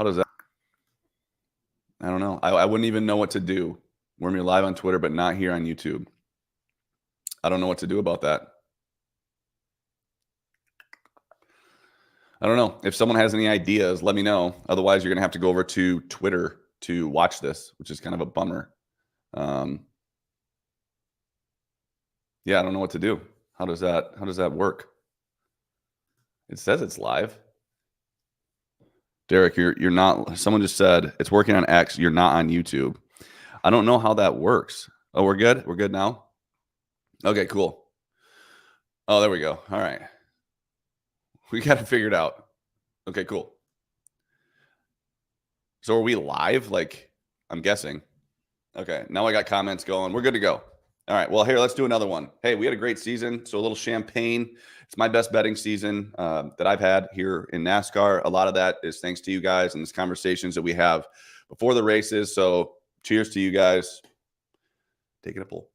How does that? I don't know. I wouldn't even know what to do. We're going to be live on Twitter, but not here on YouTube. I don't know what to do about that. I don't know. If someone has any ideas, let me know. Otherwise, you're going to have to go over to Twitter to watch this, which is kind of a bummer. Yeah, I don't know what to do. How does that work? It says it's live. Derek, you're not. Someone just said it's working on X. You're not on YouTube. I don't know how that works. Oh, we're good. We're good now. Okay, cool. Oh, there we go. All right. We got it figured out. Okay, cool. So are we live? Like, I'm guessing. Okay, now I got comments going. We're good to go. All right, well, here, let's do another one. Hey, we had a great season, so a little champagne. It's my best betting season that I've had here in NASCAR. A lot of that is thanks to you guys and these conversations that we have before the races. So cheers to you guys. Taking a pull.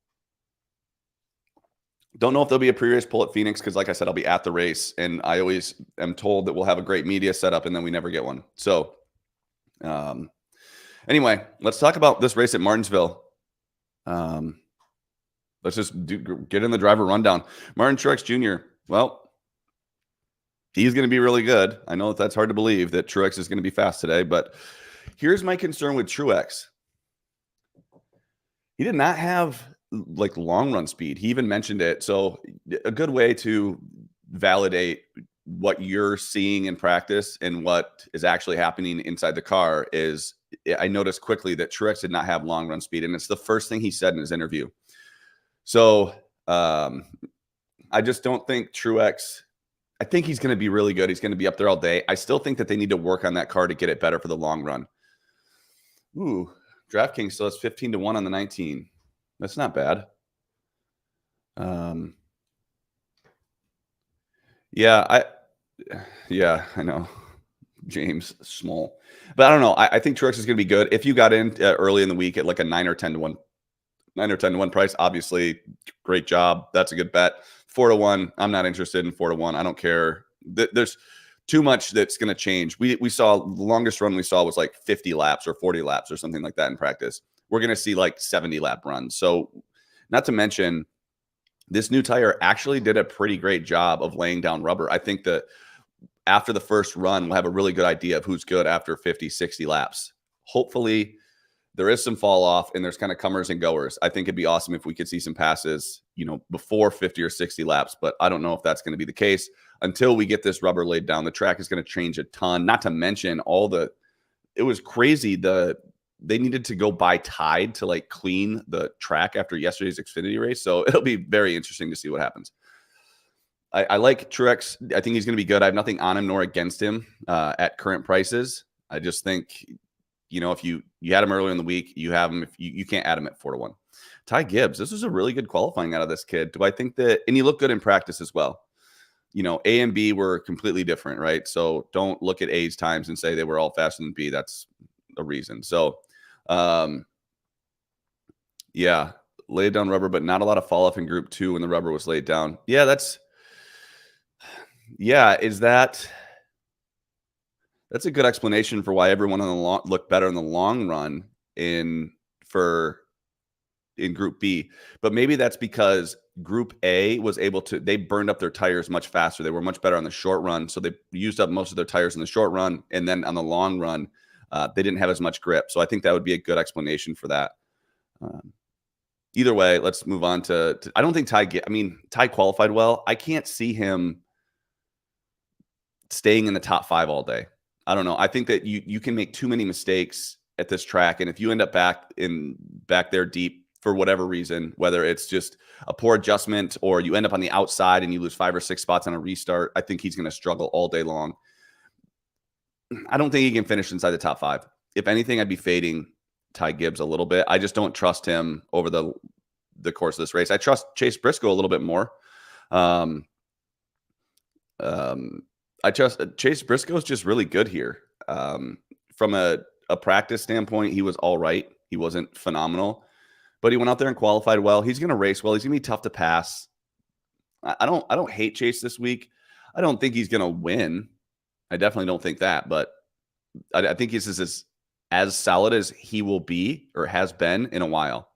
Don't know if there'll be a pre-race pull at Phoenix because, like I said, I'll be at the race, and I always am told that we'll have a great media setup, and then we never get one. So anyway, let's talk about this race at Martinsville. Let's just get in the driver rundown. Martin Truex Jr., well, he's going to be really good. I know that's hard to believe that Truex is going to be fast today, but here's my concern with Truex. He did not have like long run speed. He even mentioned it. So a good way to validate what you're seeing in practice and what is actually happening inside the car is I noticed quickly that Truex did not have long run speed. And it's the first thing he said in his interview. So I just don't think Truex, I think he's going to be really good. He's going to be up there all day. I still think that they need to work on that car to get it better for the long run. Ooh, DraftKings still has 15-1 on the 19. That's not bad. Yeah, I know. James Small. But I don't know. I think Truex is going to be good. If you got in early in the week at like a 9 or 10-1 price, obviously, great job. That's a good bet. 4-1, I'm not interested in 4-1. I don't care. There's too much that's going to change. We saw the longest run we saw was like 50 laps or 40 laps or something like that in practice. We're going to see like 70 lap runs. So not to mention, this new tire actually did a pretty great job of laying down rubber. I think that after the first run, we'll have a really good idea of who's good after 50, 60 laps. Hopefully, there is some fall off and there's kind of comers and goers. I think it'd be awesome if we could see some passes, before 50 or 60 laps, but I don't know if that's going to be the case until we get this rubber laid down. The track is going to change a ton, not to mention it was crazy. They needed to go buy Tide to like clean the track after yesterday's Xfinity race. So it'll be very interesting to see what happens. I like Truex. I think he's going to be good. I have nothing on him nor against him at current prices. I just think, if you had him earlier in the week, you have him. If you can't add him at 4-1. Ty Gibbs, this was a really good qualifying out of this kid. Do I think that, and he looked good in practice as well. A and B were completely different, right? So don't look at A's times and say they were all faster than B. That's a reason. So, yeah, laid down rubber, but not a lot of fall off in Group 2 when the rubber was laid down. Yeah, that's a good explanation for why everyone on the looked better in the long run in Group B. But maybe that's because Group A was they burned up their tires much faster. They were much better on the short run. So they used up most of their tires in the short run. And then on the long run, they didn't have as much grip. So I think that would be a good explanation for that. Either way, let's move on to I don't think Ty qualified well. I can't see him staying in the top 5 all day. I don't know. I think that you can make too many mistakes at this track. And if you end up back there deep for whatever reason, whether it's just a poor adjustment or you end up on the outside and you lose 5 or 6 spots on a restart, I think he's going to struggle all day long. I don't think he can finish inside the top 5. If anything, I'd be fading Ty Gibbs a little bit. I just don't trust him over the course of this race. I trust Chase Briscoe a little bit more. I trust Chase Briscoe is just really good here. From a practice standpoint, he was all right. He wasn't phenomenal, but he went out there and qualified well. He's going to race well. He's going to be tough to pass. I don't hate Chase this week. I don't think he's going to win. I definitely don't think that, but I think he's as solid as he will be or has been in a while.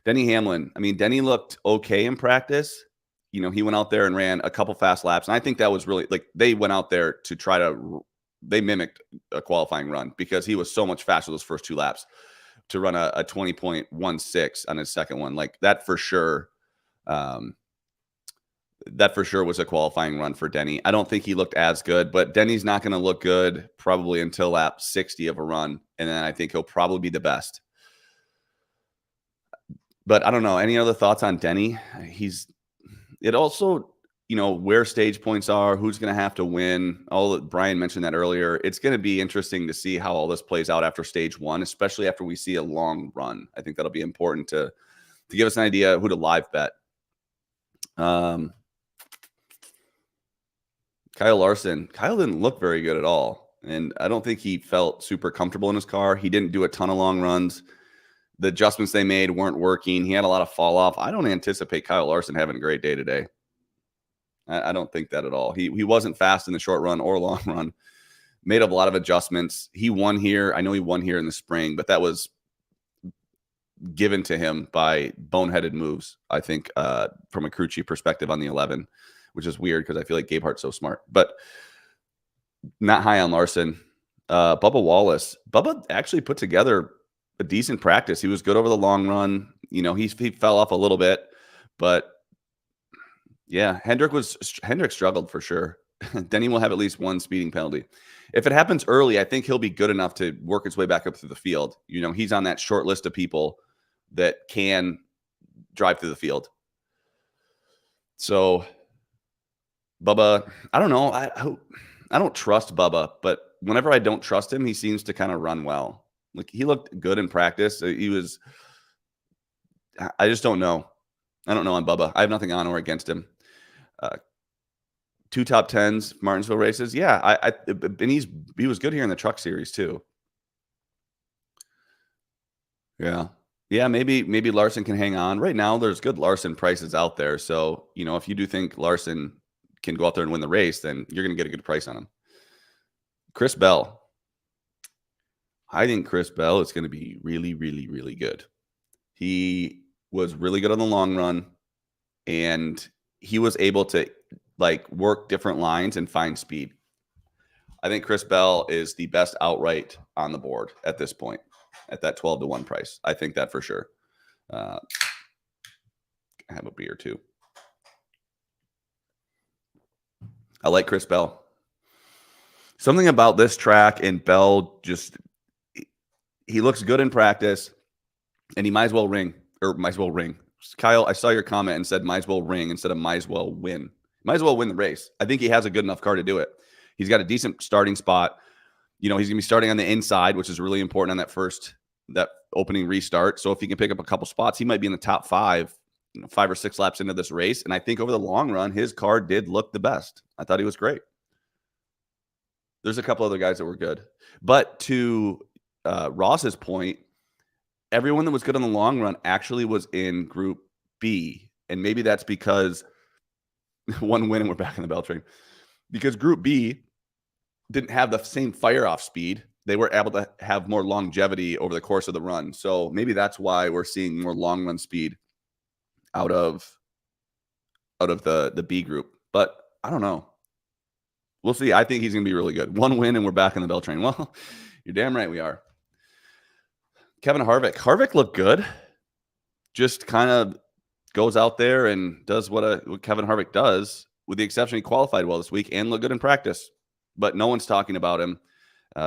Denny Hamlin. I mean, Denny looked okay in practice. He went out there and ran a couple fast laps. And I think that was really like they went out there to try to, they mimicked a qualifying run because he was so much faster those first 2 laps to run a 20.16 on his second one. Like that for sure. That for sure was a qualifying run for Denny. I don't think he looked as good, but Denny's not going to look good probably until lap 60 of a run. And then I think he'll probably be the best. But I don't know. Any other thoughts on Denny? It also, where stage points are, who's going to have to win. Brian mentioned that earlier. It's going to be interesting to see how all this plays out after stage 1, especially after we see a long run. I think that'll be important to give us an idea who to live bet. Kyle Larson. Kyle didn't look very good at all. And I don't think he felt super comfortable in his car. He didn't do a ton of long runs. The adjustments they made weren't working. He had a lot of fall off. I don't anticipate Kyle Larson having a great day today. I don't think that at all. He wasn't fast in the short run or long run. Made up a lot of adjustments. He won here. I know he won here in the spring, but that was given to him by boneheaded moves, I think, from a crew chief perspective on the 11, which is weird because I feel like Gabe Hart's so smart. But not high on Larson. Bubba Wallace. Bubba actually put together a decent practice. He was good over the long run. He fell off a little bit, but yeah, Hendrick struggled for sure. Denny will have at least 1 speeding penalty. If it happens early, I think he'll be good enough to work his way back up through the field. He's on that short list of people that can drive through the field. So Bubba, I don't know. I don't trust Bubba, but whenever I don't trust him, he seems to kind of run well. Like he looked good in practice. I just don't know. I don't know on Bubba. I have nothing on or against him. 2 top 10s, Martinsville races. Yeah, and he was good here in the truck series too. Yeah. Yeah, maybe Larson can hang on. Right now, there's good Larson prices out there. So, if you do think Larson can go out there and win the race, then you're going to get a good price on him. Chris Bell. I think Chris Bell is going to be really, really, really good. He was really good on the long run, and he was able to work different lines and find speed. I think Chris Bell is the best outright on the board at this point at that 12-1 price. I think that for sure. I have a beer too. I like Chris Bell. Something about this track and Bell he looks good in practice, and he might as well ring. Kyle, I saw your comment and said might as well ring instead of might as well win. Might as well win the race. I think he has a good enough car to do it. He's got a decent starting spot. He's going to be starting on the inside, which is really important on that opening restart. So if he can pick up a couple spots, he might be in the top 5, 5 or 6 laps into this race. And I think over the long run, his car did look the best. I thought he was great. There's a couple other guys that were good. But to Ross's point, everyone that was good on the long run actually was in Group B. And maybe that's because 1 win and we're back in the bell train. Because Group B didn't have the same fire-off speed. They were able to have more longevity over the course of the run. So maybe that's why we're seeing more long-run speed out of the B group. But I don't know. We'll see. I think he's going to be really good. 1 win and we're back in the bell train. Well, you're damn right we are. Kevin Harvick. Harvick looked good. Just kind of goes out there and does what Kevin Harvick does, with the exception he qualified well this week and looked good in practice. But no one's talking about him.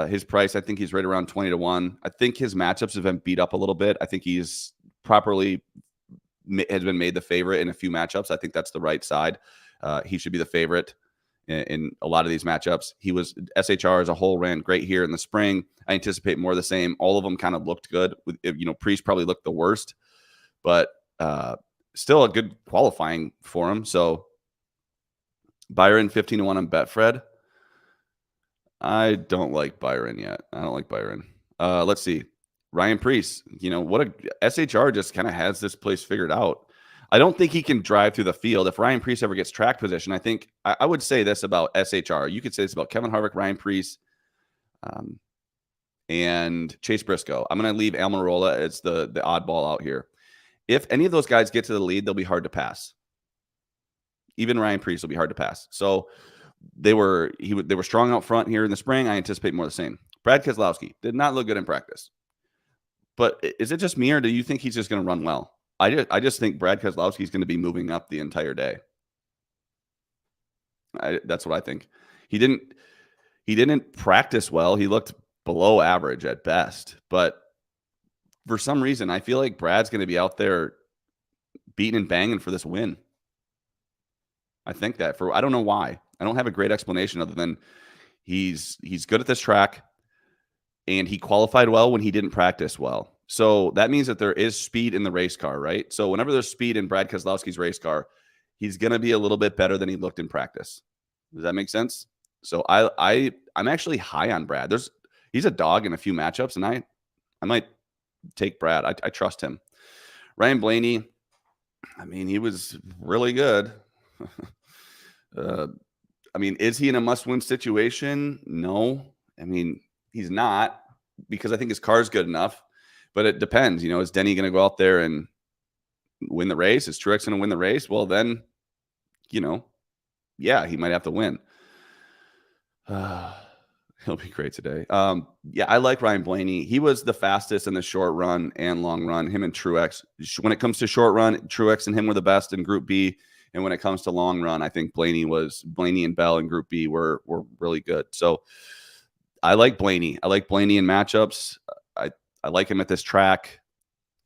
His price, I think he's right around 20-1. I think his matchups have been beat up a little bit. I think he's properly has been made the favorite in a few matchups. I think that's the right side. He should be the favorite in a lot of these matchups. SHR as a whole ran great here in the spring. I anticipate more of the same. All of them kind of looked good. Priest probably looked the worst, but still a good qualifying for him. So Byron 15-1 on Betfred. I don't like Byron yet. I don't like Byron. Let's see. Ryan Priest, SHR just kind of has this place figured out. I don't think he can drive through the field. If Ryan Priest ever gets track position, I would say this about SHR. You could say this about Kevin Harvick, Ryan Priest. and Chase Briscoe. I'm going to leave Almirola as the oddball out here. If any of those guys get to the lead, they'll be hard to pass. Even Ryan Preece will be hard to pass. So they were strong out front here in the spring. I anticipate more of the same. Brad Keselowski did not look good in practice. But is it just me, or do you think he's just going to run well? I just think Brad Keselowski is going to be moving up the entire day. That's what I think. He didn't practice well. He looked below average at best. But for some reason, I feel like Brad's going to be out there beating and banging for this win. I think that I don't know why. I don't have a great explanation other than he's good at this track, and he qualified well when he didn't practice well. So that means that there is speed in the race car, right? So whenever there's speed in Brad Keselowski's race car, he's going to be a little bit better than he looked in practice. Does that make sense? So I'm actually high on Brad. He's a dog in a few matchups, and I might take Brad. I trust him. Ryan Blaney, I mean, he was really good. I mean, is he in a must-win situation? No. I mean, he's not, because I think his car's good enough. But it depends. Is Denny going to go out there and win the race? Is Truex going to win the race? Well, then, yeah, he might have to win. He'll be great today. Yeah, I like Ryan Blaney. He was the fastest in the short run and long run, him and Truex. When it comes to short run, Truex and him were the best in Group B. And when it comes to long run, I think Blaney and Bell in Group B were really good. So I like Blaney. I like Blaney in matchups. I like him at this track.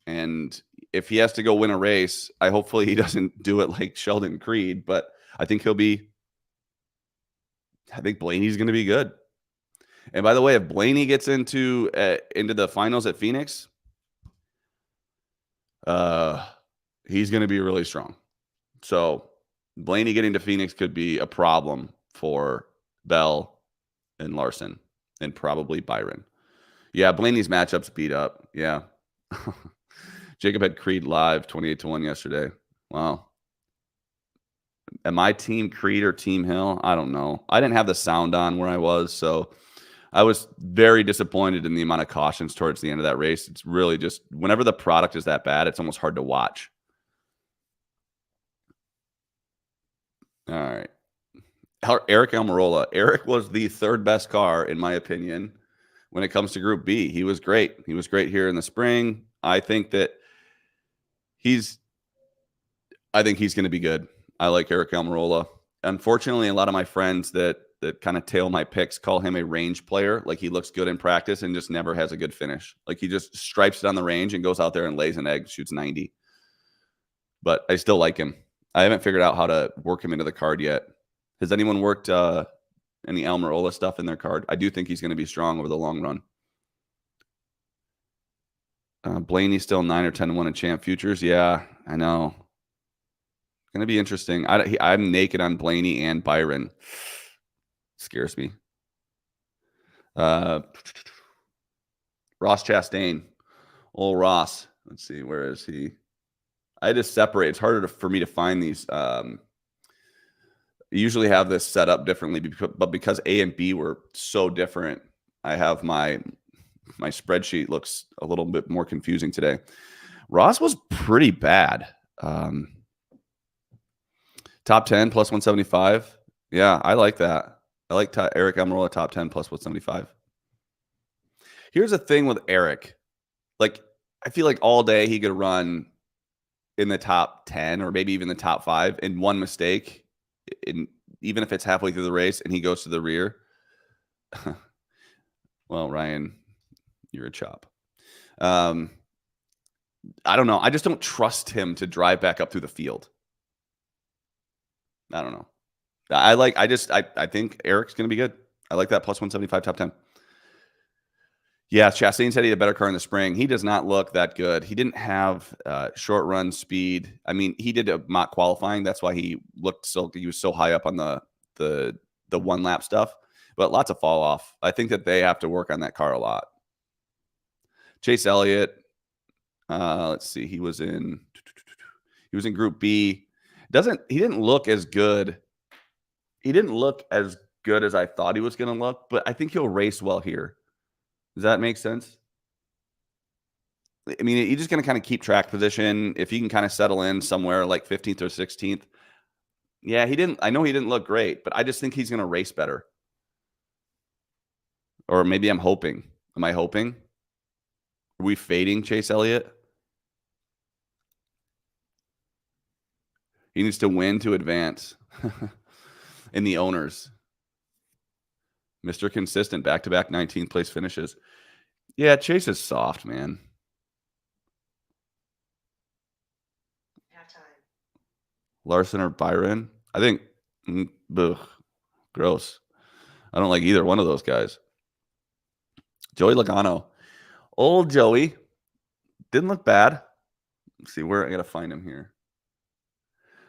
And if he has to go win a race, hopefully he doesn't do it like Sheldon Creed, but I think Blaney's going to be good. And by the way, if Blaney gets into the finals at Phoenix, he's going to be really strong. So Blaney getting to Phoenix could be a problem for Bell and Larson and probably Byron. Yeah, Blaney's matchups beat up. Yeah. Jacob had Creed live 28-1 yesterday. Wow. Am I Team Creed or Team Hill? I don't know. I didn't have the sound on where I was, so I was very disappointed in the amount of cautions towards the end of that race. It's really just whenever the product is that bad, it's almost hard to watch. All right. Eric Almirola. Eric was the third best car, in my opinion, when it comes to Group B. He was great. He was great here in the spring. I think he's going to be good. I like Eric Almirola. Unfortunately, a lot of my friends that kind of tail my picks call him a range player. Like he looks good in practice and just never has a good finish. Like he just stripes it on the range and goes out there and lays an egg, shoots 90. But I still like him. I haven't figured out how to work him into the card yet. Has anyone worked any Almirola stuff in their card? I do think he's going to be strong over the long run. Blaney's still 9 or 10-1 in champ futures. Yeah, I know. Going to be interesting. I'm naked on Blaney and Byron. Scares me. Ross Chastain. Old Ross. Let's see. Where is he? I just separate. It's harder for me to find these. I usually have this set up differently, but because A and B were so different, I have my spreadsheet looks a little bit more confusing today. Ross was pretty bad. Top 10 plus 175. Yeah, I like that. I like Eric Almirola top 10 plus 175. Here's the thing with Eric. Like, I feel like all day he could run in the top 10 or maybe even the top 5, and one mistake, even if it's halfway through the race and he goes to the rear. Well, Ryan, you're a chop. I don't know. I just don't trust him to drive back up through the field. I don't know. I think Eric's going to be good. I like that plus 175 top 10. Yeah, Chastain said he had a better car in the spring. He does not look that good. He didn't have short run speed. I mean, he did a mock qualifying. That's why he was so high up on the one lap stuff. But lots of fall off. I think that they have to work on that car a lot. Chase Elliott. Let's see. He was in Group B. He didn't look as good. He didn't look as good as I thought he was going to look, but I think he'll race well here. Does that make sense? I mean, you're just going to kind of keep track position. If he can kind of settle in somewhere like 15th or 16th. Yeah, I know he didn't look great, but I just think he's going to race better. Or maybe I'm hoping. Am I hoping? Are we fading Chase Elliott? He needs to win to advance. In the owners. Mr. Consistent, back-to-back 19th place finishes. Yeah, Chase is soft, man. Larson or Byron? I think, gross. I don't like either one of those guys. Joey Logano. Old Joey. Didn't look bad. Let's see where I got to find him here.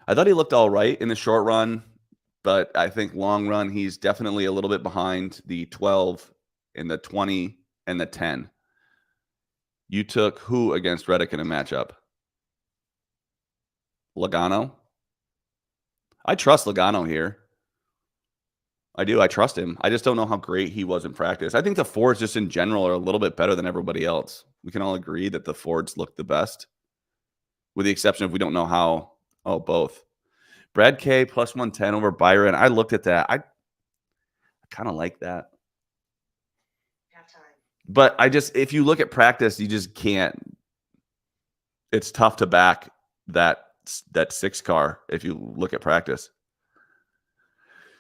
I thought he looked all right in the short run, but I think long run, he's definitely a little bit behind the 12 and the 20 and the 10. You took who against Reddick in a matchup? Logano? I trust Logano here. I do. I trust him. I just don't know how great he was in practice. I think the Fords just in general are a little bit better than everybody else. We can all agree that the Fords look the best, with the exception of we don't know how. Oh, both. Brad K plus 110 over Byron. I looked at that. I kind of like that. But if you look at practice, you just can't. It's tough to back that 6 car if you look at practice.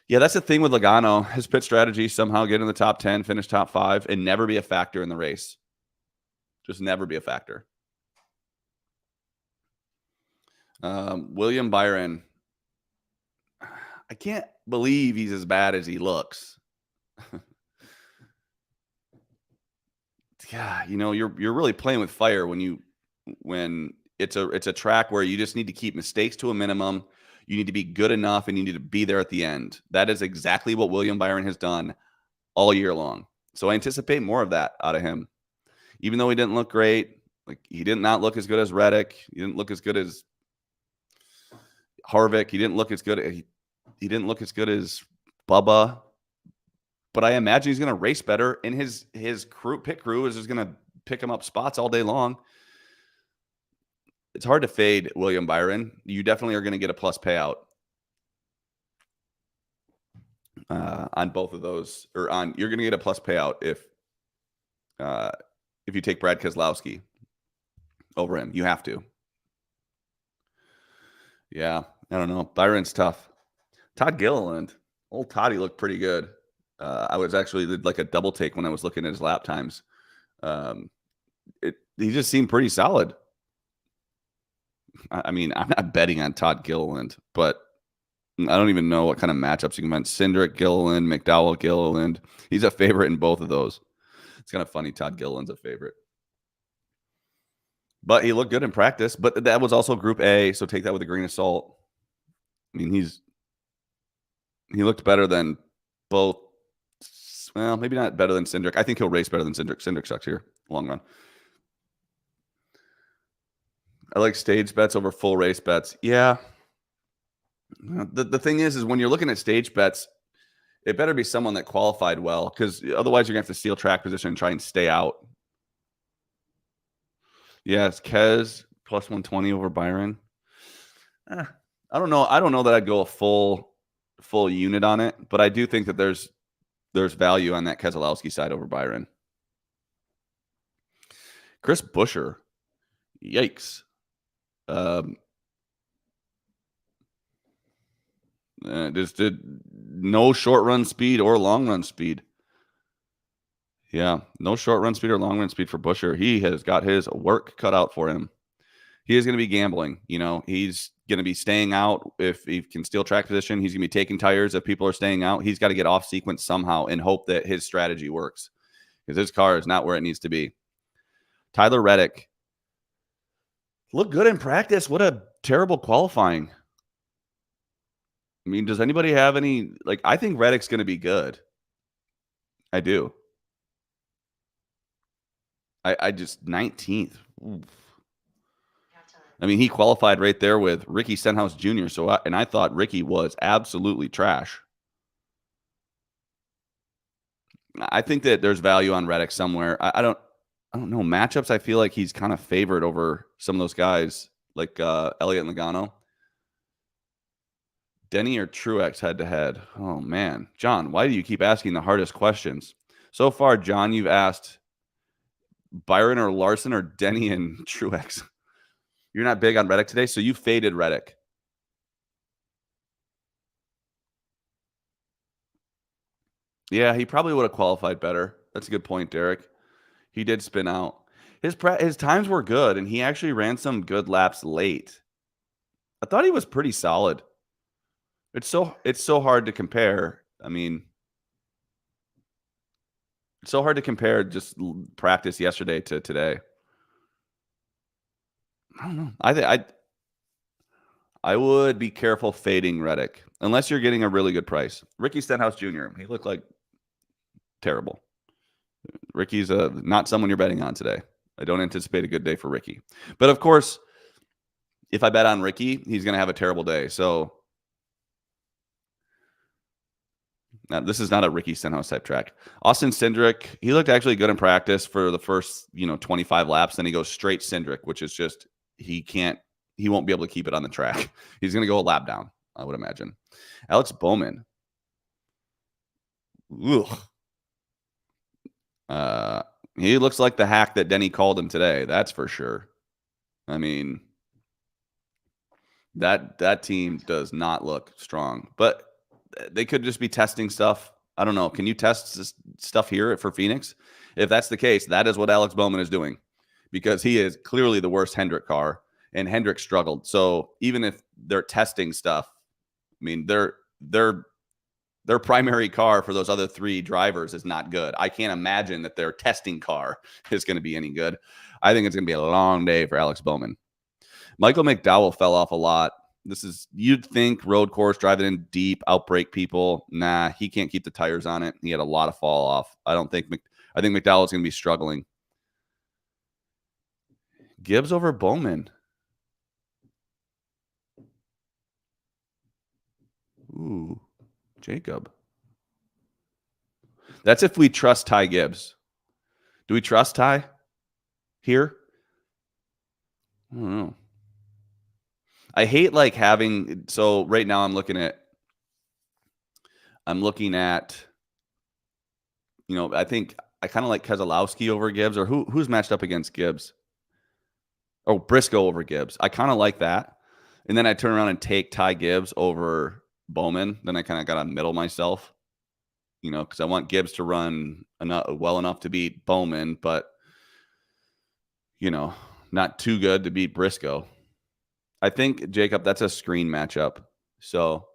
Yeah, that's the thing with Logano. His pit strategy, somehow get in the top 10, finish top 5, and never be a factor in the race. Just never be a factor. William Byron. I can't believe he's as bad as he looks. Yeah, you're really playing with fire when it's a track where you just need to keep mistakes to a minimum. You need to be good enough, and you need to be there at the end. That is exactly what William Byron has done all year long. So I anticipate more of that out of him. Even though he didn't look great, like he did not look as good as Reddick. He didn't look as good as Harvick. He didn't look as good. He didn't look as good as Bubba. But I imagine he's going to race better, and his pit crew is just going to pick him up spots all day long. It's hard to fade William Byron. You definitely are going to get a plus payout on both of those, or you're going to get a plus payout if you take Brad Keselowski over him. You have to. Yeah, I don't know. Byron's tough. Todd Gilliland, old Toddy looked pretty good. I was actually did like a double take when I was looking at his lap times. He just seemed pretty solid. I mean, I'm not betting on Todd Gilliland, but I don't even know what kind of matchups you can find. Cindric Gilliland, McDowell Gilliland. He's a favorite in both of those. It's kind of funny. Todd Gilliland's a favorite. But he looked good in practice. But that was also Group A, so take that with a grain of salt. I mean, he looked better than both. Well, maybe not better than Cindric. I think he'll race better than Cindric. Cindric sucks here, long run. I like stage bets over full race bets. Yeah. The thing is when you're looking at stage bets, it better be someone that qualified well, because otherwise you're going to have to steal track position and try and stay out. Yeah, it's Kez plus 120 over Byron. I don't know. I don't know that I'd go a full unit on it, but I do think that there's value on that Keselowski side over Byron. Chris Buescher. Yikes. Just did no short run speed or long run speed. Yeah, no short run speed or long run speed for Buescher. He has got his work cut out for him. He is going to be gambling. He's going to be staying out if he can steal track position. He's going to be taking tires if people are staying out. He's got to get off sequence somehow and hope that his strategy works, because his car is not where it needs to be. Tyler Reddick looked good in practice. What a terrible qualifying. I mean, does anybody have any, I think Reddick's going to be good. I do. I just 19th. Oof. I mean, he qualified right there with Ricky Stenhouse Jr. And I thought Ricky was absolutely trash. I think that there's value on Reddick somewhere. I don't know. Matchups, I feel like he's kind of favored over some of those guys like Elliott and Logano. Denny or Truex head to head? Oh, man. John, why do you keep asking the hardest questions? So far, John, you've asked Byron or Larson or Denny and Truex. You're not big on Reddick today, so you faded Reddick. Yeah, he probably would have qualified better. That's a good point, Derek. He did spin out. His times were good, and he actually ran some good laps late. I thought he was pretty solid. It's so hard to compare. I mean, it's so hard to compare just practice yesterday to today. I don't know. I would be careful fading Reddick unless you're getting a really good price. Ricky Stenhouse Jr. He looked like terrible. Ricky's not someone you're betting on today. I don't anticipate a good day for Ricky. But of course, if I bet on Ricky, he's going to have a terrible day. So now, this is not a Ricky Stenhouse type track. Austin Cindric, he looked actually good in practice for the first 25 laps. Then he goes straight Cindric, which is just he won't be able to keep it on the track. He's going to go a lap down, I would imagine. Alex Bowman. Ugh. He looks like the hack that Denny called him today. That's for sure. I mean, that team does not look strong, but they could just be testing stuff. I don't know. Can you test this stuff here for Phoenix? If that's the case, that is what Alex Bowman is doing, because he is clearly the worst Hendrick car, and Hendrick struggled. So even if they're testing stuff, I mean, their primary car for those other three drivers is not good. I can't imagine that their testing car is going to be any good. I think it's going to be a long day for Alex Bowman. Michael McDowell fell off a lot. You'd think road course, driving in deep, outbrake people. Nah, he can't keep the tires on it. He had a lot of fall off. I think McDowell's going to be struggling. Gibbs over Bowman. Ooh, Jacob. That's if we trust Ty Gibbs. Do we trust Ty here? I don't know. I hate having, so right now I'm looking at, I think I kind of like Keselowski over Gibbs, or who's matched up against Gibbs? Oh, Briscoe over Gibbs. I kind of like that. And then I turn around and take Ty Gibbs over Bowman. Then I kind of got to middle myself, because I want Gibbs to run well enough to beat Bowman, but, not too good to beat Briscoe. I think, Jacob, that's a screen matchup. So,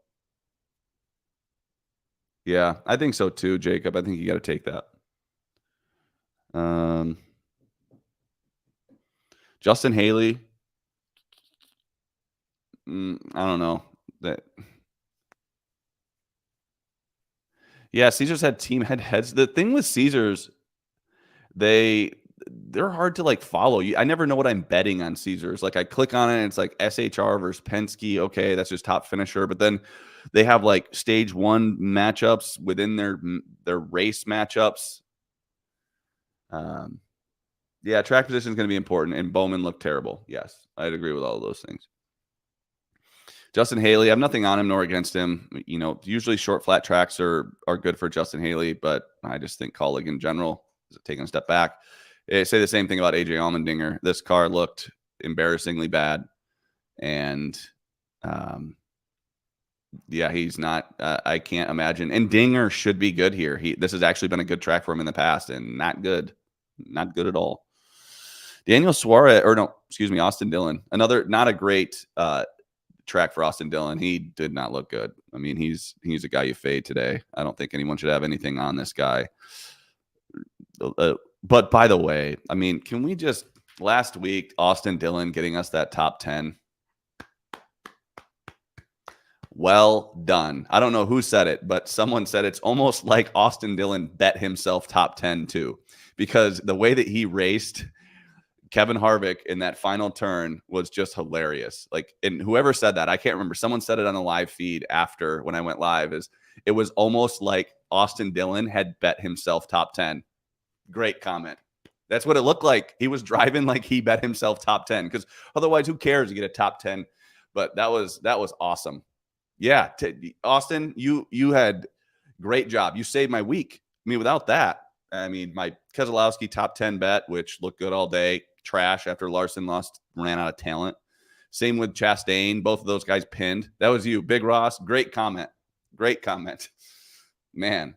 yeah, I think so too, Jacob. I think you got to take that. Justin Haley. I don't know. Yeah, Caesars had team heads. The thing with Caesars, they're hard to follow. I never know what I'm betting on Caesars. I click on it and it's SHR versus Penske. Okay, that's just top finisher. But then they have stage 1 matchups within their race matchups. Yeah, track position is going to be important. And Bowman looked terrible. Yes, I'd agree with all of those things. Justin Haley, I have nothing on him nor against him. Usually short, flat tracks are good for Justin Haley, but I just think Kaulig in general is taking a step back. I say the same thing about AJ Allmendinger. This car looked embarrassingly bad, and yeah, he's not. I can't imagine. And Dinger should be good here. This has actually been a good track for him in the past, and not good at all. Daniel Suarez, Austin Dillon. Another not a great track for Austin Dillon. He did not look good. I mean, he's a guy you fade today. I don't think anyone should have anything on this guy. But by the way, I mean, can we just last week, Austin Dillon getting us that top 10? Well done. I don't know who said it, but someone said it's almost like Austin Dillon bet himself top 10 too, because the way that he raced Kevin Harvick in that final turn was just hilarious. And whoever said that, I can't remember. Someone said it on the live feed after when I went live, it was almost like Austin Dillon had bet himself top 10. Great comment. That's what it looked like. He was driving like he bet himself top 10, because otherwise, who cares? You get a top 10. But that was awesome. Yeah, Austin, you had great job. You saved my week. I mean, without that, I mean, my Keselowski top 10 bet, which looked good all day, trash after Larson ran out of talent. Same with Chastain. Both of those guys pinned. That was you. Big Ross, great comment. Great comment. Man,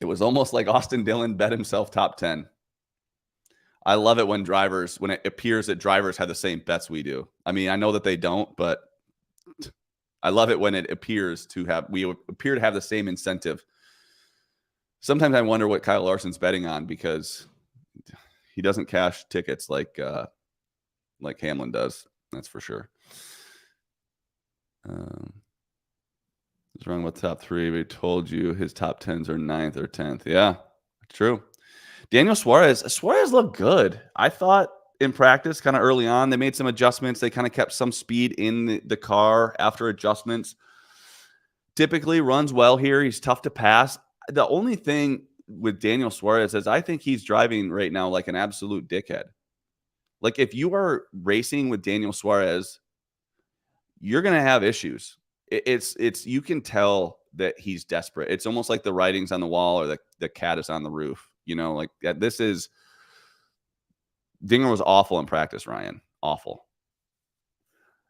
it was almost like Austin Dillon bet himself top 10. I love it when it appears that drivers have the same bets we do. I mean, I know that they don't, but I love it when it appears we appear to have the same incentive. Sometimes I wonder what Kyle Larson's betting on, because he doesn't cash tickets like Hamlin does. That's for sure. What's wrong with top 3? We told you his top 10s are 9th or 10th. Yeah, true. Daniel Suarez looked good. I thought in practice, kind of early on, they made some adjustments. They kind of kept some speed in the car after adjustments. Typically runs well here. He's tough to pass. The only thing with Daniel Suarez is I think he's driving right now like an absolute dickhead. Like, if you are racing with Daniel Suarez, you're going to have issues. It's you can tell that he's desperate. It's almost like the writing's on the wall, or the cat is on the roof. Like this is Dinger was awful in practice, Ryan. Awful.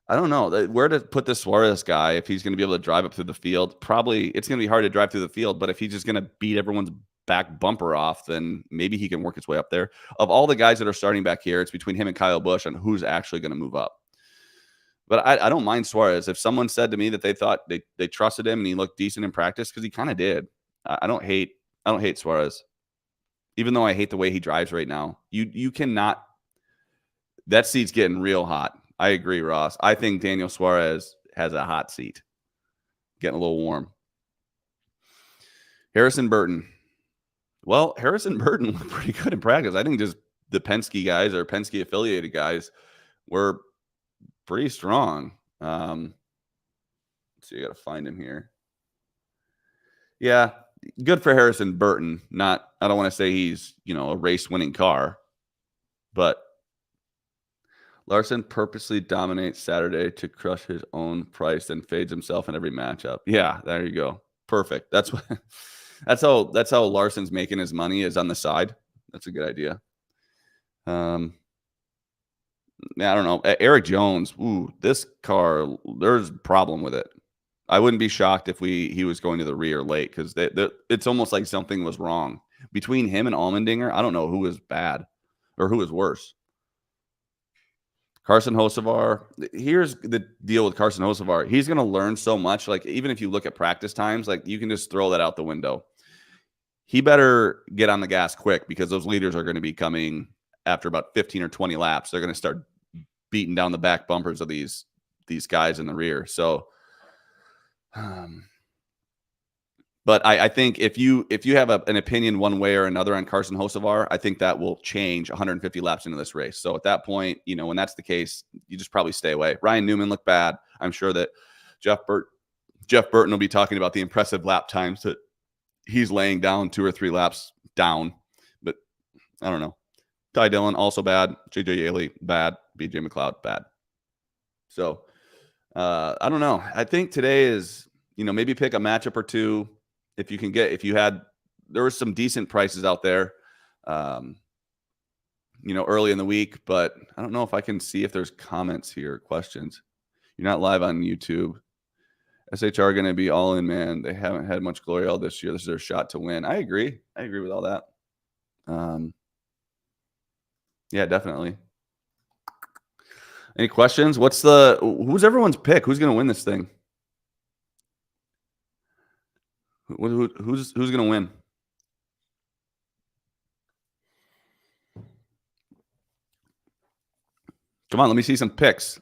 I don't know where to put this Suarez guy if he's going to be able to drive up through the field. Probably it's going to be hard to drive through the field, but if he's just going to beat everyone's back bumper off, then maybe he can work his way up there. Of all the guys that are starting back here, it's between him and Kyle Busch on who's actually going to move up. But I don't mind Suarez. If someone said to me that they thought they trusted him and he looked decent in practice, because he kind of did. I don't hate Suarez, even though I hate the way he drives right now. You cannot. That seat's getting real hot. I agree, Ross. I think Daniel Suarez has a hot seat, getting a little warm. Harrison Burton. Well, Harrison Burton looked pretty good in practice. I think just the Penske guys or Penske affiliated guys were pretty strong. Let's see, I got to find him here. Yeah, good for Harrison Burton. I don't want to say he's, a race-winning car, but Larson purposely dominates Saturday to crush his own price and fades himself in every matchup. Yeah, there you go. Perfect. That's how Larson's making his money, is on the side. That's a good idea. I don't know. Eric Jones. Ooh, this car, there's a problem with it. I wouldn't be shocked if he was going to the rear late, because it's almost like something was wrong between him and Allmendinger. I don't know who was bad or who was worse. Carson Hocevar. Here's the deal with Carson Hocevar. He's going to learn so much. Like, even if you look at practice times, like, you can just throw that out the window. He better get on the gas quick, because those leaders are going to be coming after about 15 or 20 laps. They're going to start beating down the back bumpers of these guys in the rear. So, but I think if you have an opinion one way or another on Carson Hocevar, I think that will change 150 laps into this race. So at that point, when that's the case, you just probably stay away. Ryan Newman looked bad. I'm sure that Jeff Burton will be talking about the impressive lap times that he's laying down 2 or 3 laps down. But I don't know. Ty Dillon, also bad. JJ Yaley, bad. BJ McLeod, bad. So I don't know. I think today is, maybe pick a matchup or two. If there were some decent prices out there, early in the week, but I don't know if I can see if there's comments here, questions. You're not live on YouTube. SHR going to be all in, man. They haven't had much glory all this year. This is their shot to win. I agree with all that. Yeah, definitely. Any questions? Who's everyone's pick? Who's going to win this thing? Who's going to win? Come on, let me see some picks.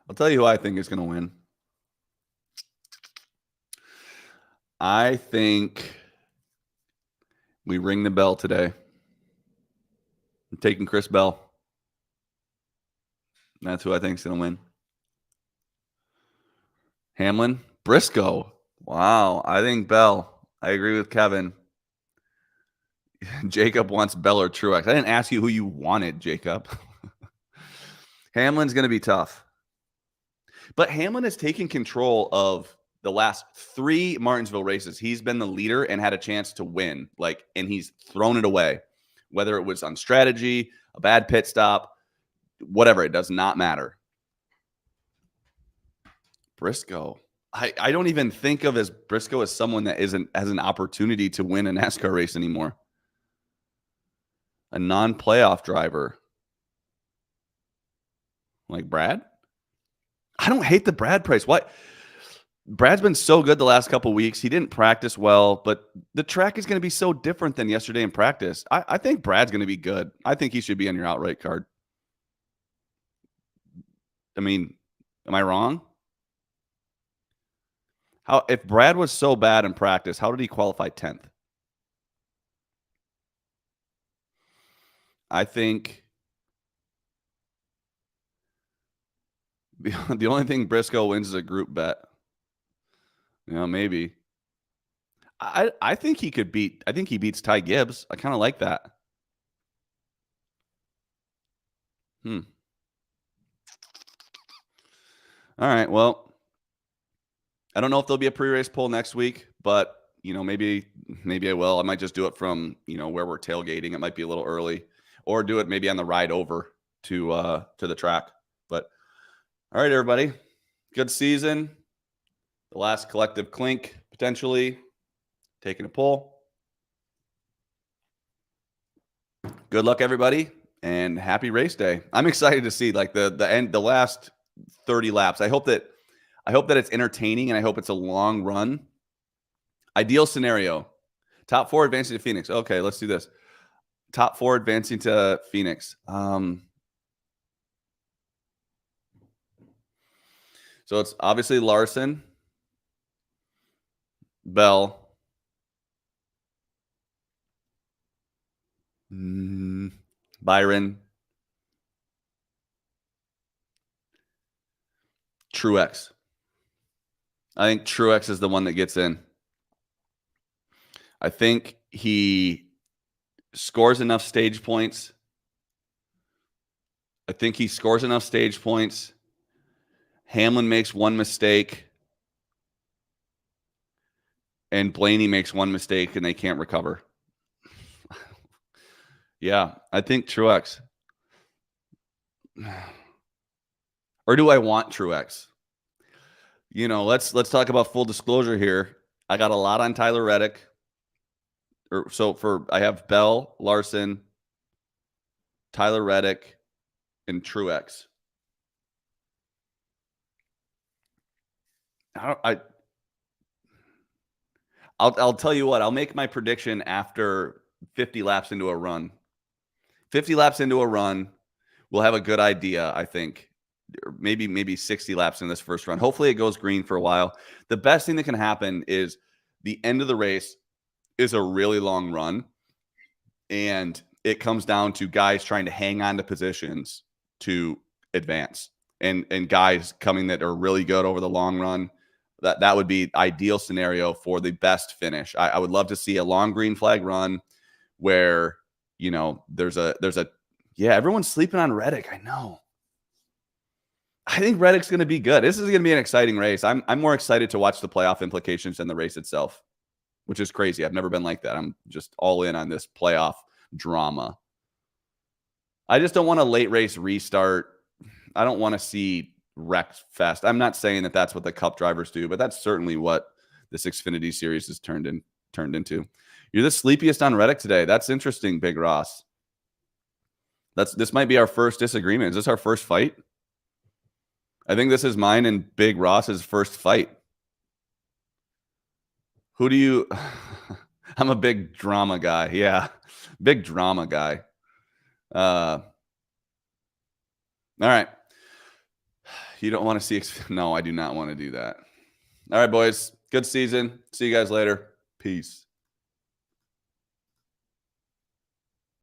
I'll tell you who I think is going to win. I think we ring the bell today. I'm taking Chris Bell. That's who I think is going to win. Hamlin, Briscoe. Wow. I think Bell. I agree with Kevin. Jacob wants Bell or Truex. I didn't ask you who you wanted, Jacob. Hamlin's going to be tough. But Hamlin has taken control of the last 3 Martinsville races. He's been the leader and had a chance to win. And he's thrown it away. Whether it was on strategy, a bad pit stop, whatever, it does not matter. Briscoe. I don't even think of as Briscoe as someone that has an opportunity to win a NASCAR race anymore. A non-playoff driver. Like Brad? I don't hate the Brad price. What? Brad's been so good the last couple weeks. He didn't practice well, but the track is going to be so different than yesterday in practice. I think Brad's going to be good. I think he should be on your outright card. I mean, am I wrong? If Brad was so bad in practice, how did he qualify 10th? I think the only thing Briscoe wins is a group bet. Maybe. I think he could beat. I think he beats Ty Gibbs. I kind of like that. All right. Well, I don't know if there'll be a pre-race poll next week, but maybe I will. I might just do it from where we're tailgating. It might be a little early, or do it maybe on the ride over to the track. But all right, everybody, good season. The last collective clink potentially taking a poll. Good luck, everybody, and happy race day. I'm excited to see the last 30 laps. I hope that it's entertaining, and I hope it's a long run. Ideal scenario: top 4 advancing to Phoenix. Okay, let's do this. Top 4 advancing to Phoenix. So it's obviously Larson, Bell, Byron, Truex. I think Truex is the one that gets in. I think he scores enough stage points. Hamlin makes one mistake, and Blaney makes one mistake, and they can't recover. Yeah, I think Truex. Or do I want Truex? Let's talk about full disclosure here. I got a lot on Tyler Reddick. I have Bell, Larson, Tyler Reddick, and Truex. I'll tell you what. I'll make my prediction after 50 laps into a run. 50 laps into a run, we'll have a good idea, I think. Maybe 60 laps in this first run. Hopefully it goes green for a while. The best thing that can happen is the end of the race is a really long run, and it comes down to guys trying to hang on to positions to advance, and guys coming that are really good over the long run. That would be ideal scenario for the best finish. I would love to see a long green flag run where there's a everyone's sleeping on Reddick. I know. I think Reddick's going to be good. This is going to be an exciting race. I'm more excited to watch the playoff implications than the race itself, which is crazy. I've never been like that. I'm just all in on this playoff drama. I just don't want a late race restart. I don't want to see wreck fest. I'm not saying that that's what the Cup drivers do, but that's certainly what this Xfinity series has turned into. You're the sleepiest on Reddick today. That's interesting, Big Ross. This might be our first disagreement. Is this our first fight? I think this is mine and Big Ross's first fight. Who do you... I'm a big drama guy. Yeah, big drama guy. All right. You don't want to see... No, I do not want to do that. All right, boys. Good season. See you guys later. Peace.